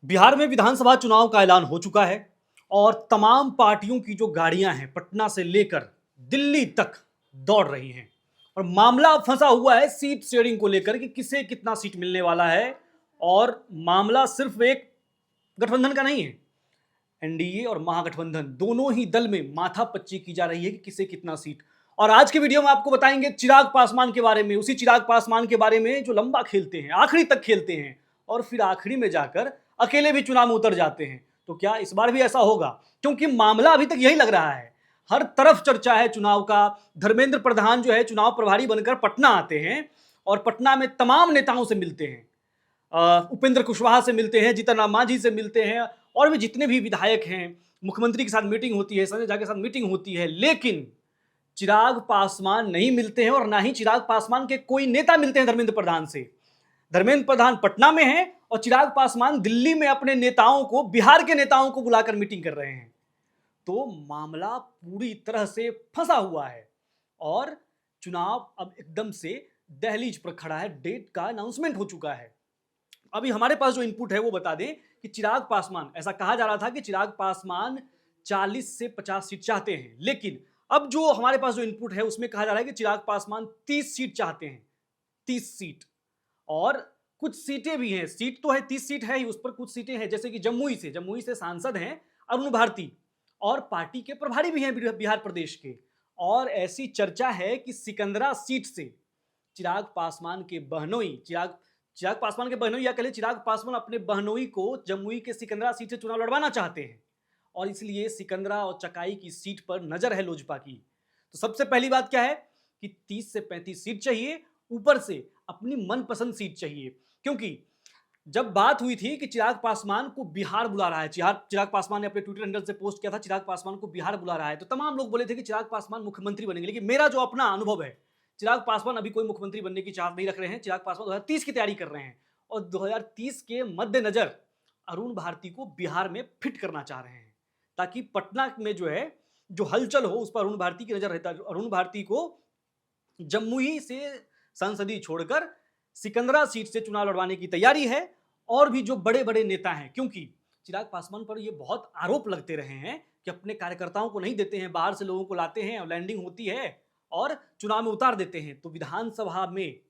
बिहार में विधानसभा चुनाव का ऐलान हो चुका है और तमाम पार्टियों की जो गाड़ियां हैं पटना से लेकर दिल्ली तक दौड़ रही हैं और मामला फंसा हुआ है सीट शेयरिंग को लेकर कि किसे कितना सीट मिलने वाला है। और मामला सिर्फ एक गठबंधन का नहीं है, एनडीए और महागठबंधन दोनों ही दल में माथापच्ची की जा रही है कि किसे कितना सीट। और आज के वीडियो में आपको बताएंगे चिराग पासवान के बारे में, उसी चिराग पासवान के बारे में जो लंबा खेलते हैं, आखिरी तक खेलते हैं और फिर आखिरी में जाकर अकेले भी चुनाव में उतर जाते हैं। तो क्या इस बार भी ऐसा होगा? क्योंकि मामला अभी तक यही लग रहा है, हर तरफ चर्चा है चुनाव का। धर्मेंद्र प्रधान जो है चुनाव प्रभारी बनकर पटना आते हैं और पटना में तमाम नेताओं से मिलते हैं, उपेंद्र कुशवाहा से मिलते हैं, जीतन राम मांझी से मिलते हैं और भी जितने भी विधायक हैं। मुख्यमंत्री के साथ मीटिंग होती है, संजय झा के साथ मीटिंग होती है, लेकिन चिराग पासवान नहीं मिलते हैं और ना ही चिराग पासवान के कोई नेता मिलते हैं धर्मेंद्र प्रधान से। धर्मेंद्र प्रधान पटना में हैं और चिराग पासवान दिल्ली में अपने नेताओं को, बिहार के नेताओं को बुलाकर मीटिंग कर रहे हैं। तो मामला पूरी तरह से फंसा हुआ है और चुनाव अब एकदम से दहलीज पर खड़ा है। डेट का अनाउंसमेंट हो चुका है। अभी हमारे पास जो इनपुट है वो बता दें कि चिराग पासवान, ऐसा कहा जा रहा था कि चिराग पासवान 40 से 50 सीट चाहते हैं, लेकिन अब जो हमारे पास जो इनपुट है उसमें कहा जा रहा है कि चिराग पासवान 30 सीट चाहते हैं। 30 सीट और कुछ सीटें भी हैं। सीट तो है, 30 सीट है ही, उस पर कुछ सीटें हैं जैसे कि जमुई से सांसद हैं अरुण भारती और पार्टी के प्रभारी भी हैं बिहार प्रदेश के। और ऐसी चर्चा है कि सिकंदरा सीट से चिराग पासवान के बहनोई, चिराग पासवान के बहनोई या कह चिराग पासवान अपने बहनोई को जमुई के सिकंदरा सीट से चुनाव लड़वाना चाहते हैं और इसलिए सिकंदरा और चकाई की सीट पर नजर है लोजपा की। तो सबसे पहली बात क्या है कि 30 से 35 सीट चाहिए, ऊपर से अपनी मनपसंद सीट चाहिए। क्योंकि जब बात हुई थी कि चिराग पासवान को बिहार बुला रहा है, चिराग पासवान ने अपने ट्विटर हैंडल से पोस्ट किया था चिराग पासवान को बिहार बुला रहा है, तो तमाम लोग बोले थे कि चिराग पासवान मुख्यमंत्री बनेंगे। लेकिन मेरा जो अपना अनुभव है, चिराग पासवान अभी कोई मुख्यमंत्री बनने की चाहत नहीं रख रहे हैं। चिराग पासवान 2030 की तैयारी कर रहे हैं और 2030 के मद्देनजर अरुण भारती को बिहार में फिट करना चाह रहे हैं ताकि पटना में जो है जो हलचल हो उस पर अरुण भारती की नजर रहता है। अरुण भारती को जमुई से संसदीय छोड़कर सिकंदरा सीट से चुनाव लड़वाने की तैयारी है। और भी जो बड़े बड़े नेता हैं, क्योंकि चिराग पासवान पर ये बहुत आरोप लगते रहे हैं कि अपने कार्यकर्ताओं को नहीं देते हैं, बाहर से लोगों को लाते हैं और लैंडिंग होती है और चुनाव में उतार देते हैं। तो विधानसभा में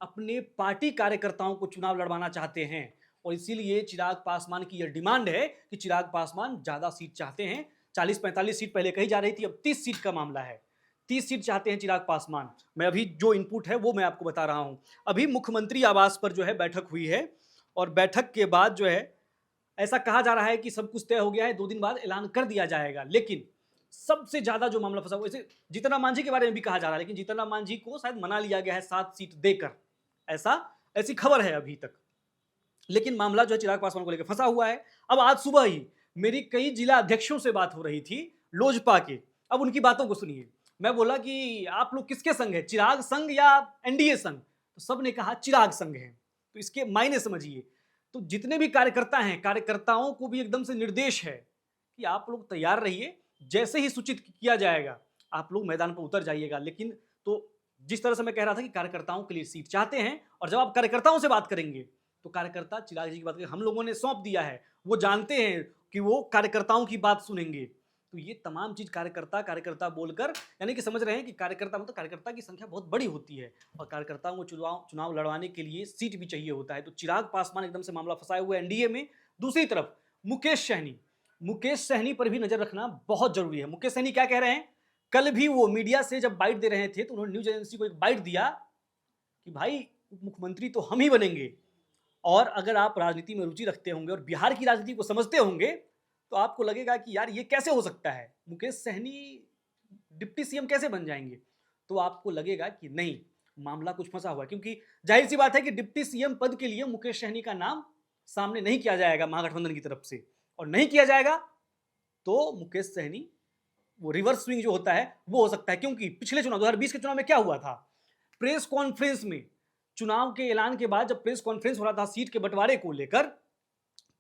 अपने पार्टी कार्यकर्ताओं को चुनाव लड़वाना चाहते हैं और इसीलिए चिराग पासवान की यह डिमांड है कि चिराग पासवान ज्यादा सीट चाहते हैं। 40-45 सीट पहले कही जा रही थी, अब 30 सीट का मामला है। 30 सीट चाहते हैं चिराग पासवान। मैं अभी जो इनपुट है वो मैं आपको बता रहा हूं। अभी मुख्यमंत्री आवास पर जो है बैठक हुई है और बैठक के बाद जो है ऐसा कहा जा रहा है कि सब कुछ तय हो गया है, 2 दिन बाद ऐलान कर दिया जाएगा। लेकिन सबसे ज्यादा जो मामला फंसा, वैसे जीतन राम मांझी के बारे में भी कहा जा रहा है, लेकिन जीतन राम मांझी को शायद मना लिया गया है 7 सीट देकर, ऐसी खबर है अभी तक। लेकिन मामला जो है चिराग पासवान को लेकर फंसा हुआ है। अब आज सुबह ही मेरी कई जिला अध्यक्षों से बात हो रही थी लोजपा के। अब उनकी बातों को सुनिए। मैं बोला कि आप लोग किसके संग है, चिराग संघ या एनडीए संघ? तो सब ने कहा चिराग संघ है। तो इसके मायने समझिए। तो जितने भी कार्यकर्ता हैं, कार्यकर्ताओं को भी एकदम से निर्देश है कि आप लोग तैयार रहिए, जैसे ही सूचित किया जाएगा आप लोग मैदान पर उतर जाइएगा। लेकिन तो जिस तरह से मैं कह रहा था कि कार्यकर्ताओं के लिए सीट चाहते हैं और जब आप कार्यकर्ताओं से बात करेंगे तो कार्यकर्ता चिराग जी की बात करें, हम लोगों ने सौंप दिया है, वो जानते हैं कि वो कार्यकर्ताओं की बात सुनेंगे। तो ये तमाम चीज कार्यकर्ता बोलकर, यानी कि समझ रहे हैं कि कार्यकर्ता मतलब कार्यकर्ता की संख्या बहुत बड़ी होती है और कार्यकर्ताओं को चुनाव लड़वाने के लिए सीट भी चाहिए होता है। तो चिराग पासवान एकदम से मामला फंसाए हुए एनडीए में। दूसरी तरफ मुकेश सहनी पर भी नजर रखना बहुत जरूरी है। मुकेश सहनी क्या कह रहे हैं? कल भी वो मीडिया से जब बाइट दे रहे थे तो उन्होंने न्यूज एजेंसी को एक बाइट दिया कि भाई मुख्यमंत्री तो हम ही बनेंगे और अगर आप राजनीति में रुचि रखते होंगे और बिहार की राजनीति को समझते होंगे तो आपको लगेगा कि यार ये कैसे हो सकता है, मुकेश सहनी डिप्टी सीएम कैसे बन जाएंगे। तो आपको लगेगा कि नहीं, मामला कुछ फंसा हुआ है। क्योंकि जाहिर सी बात है कि डिप्टी सीएम पद के लिए मुकेश सहनी का नाम सामने नहीं किया जाएगा महागठबंधन की तरफ से, और नहीं किया जाएगा तो मुकेश सहनी वो रिवर्स स्विंग जो होता है वो हो सकता है। क्योंकि पिछले चुनाव 2020 के चुनाव में क्या हुआ था, प्रेस कॉन्फ्रेंस में, चुनाव के ऐलान के बाद जब प्रेस कॉन्फ्रेंस हो रहा था सीट के बंटवारे को लेकर,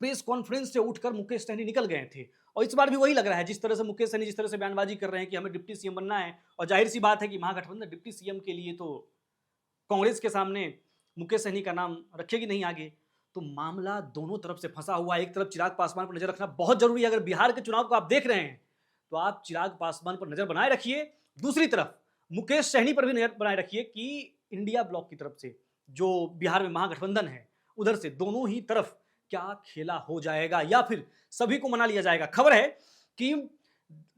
प्रेस कॉन्फ्रेंस से उठकर मुकेश सहनी निकल गए थे। और इस बार भी वही लग रहा है, जिस तरह से मुकेश सहनी जिस तरह से बयानबाजी कर रहे हैं कि हमें डिप्टी सीएम बनना है, और जाहिर सी बात है कि महागठबंधन डिप्टी सीएम के लिए तो कांग्रेस के सामने मुकेश सहनी का नाम रखेगी नहीं आगे। तो मामला दोनों तरफ से फंसा हुआ है। एक तरफ चिराग पासवान पर नजर रखना बहुत जरूरी है। अगर बिहार के चुनाव को आप देख रहे हैं तो आप चिराग पासवान पर नजर बनाए रखिए। दूसरी तरफ मुकेश सहनी पर भी नजर बनाए रखिए कि इंडिया ब्लॉक की तरफ से जो बिहार में महागठबंधन है उधर से दोनों ही तरफ क्या खेला हो जाएगा या फिर सभी को मना लिया जाएगा। खबर है कि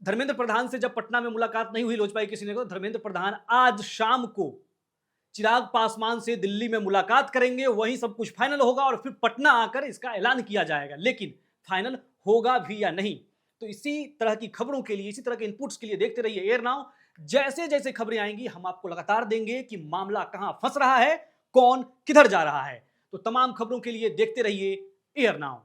धर्मेंद्र प्रधान से जब पटना में मुलाकात नहीं हुई लोजपा के किसी ने, धर्मेंद्र प्रधान आज शाम को चिराग पासवान से दिल्ली में मुलाकात करेंगे, वहीं सब कुछ फाइनल होगा और फिर पटना आकर इसका ऐलान किया जाएगा। लेकिन फाइनल होगा भी या नहीं, तो इसी तरह की खबरों के लिए, इसी तरह के इनपुट्स के लिए देखते रहिए एयर नाउ। जैसे जैसे खबरें आएंगी हम आपको लगातार देंगे कि मामला कहां फंस रहा है, कौन किधर जा रहा है। तो तमाम खबरों के लिए देखते रहिए एयर नाउ।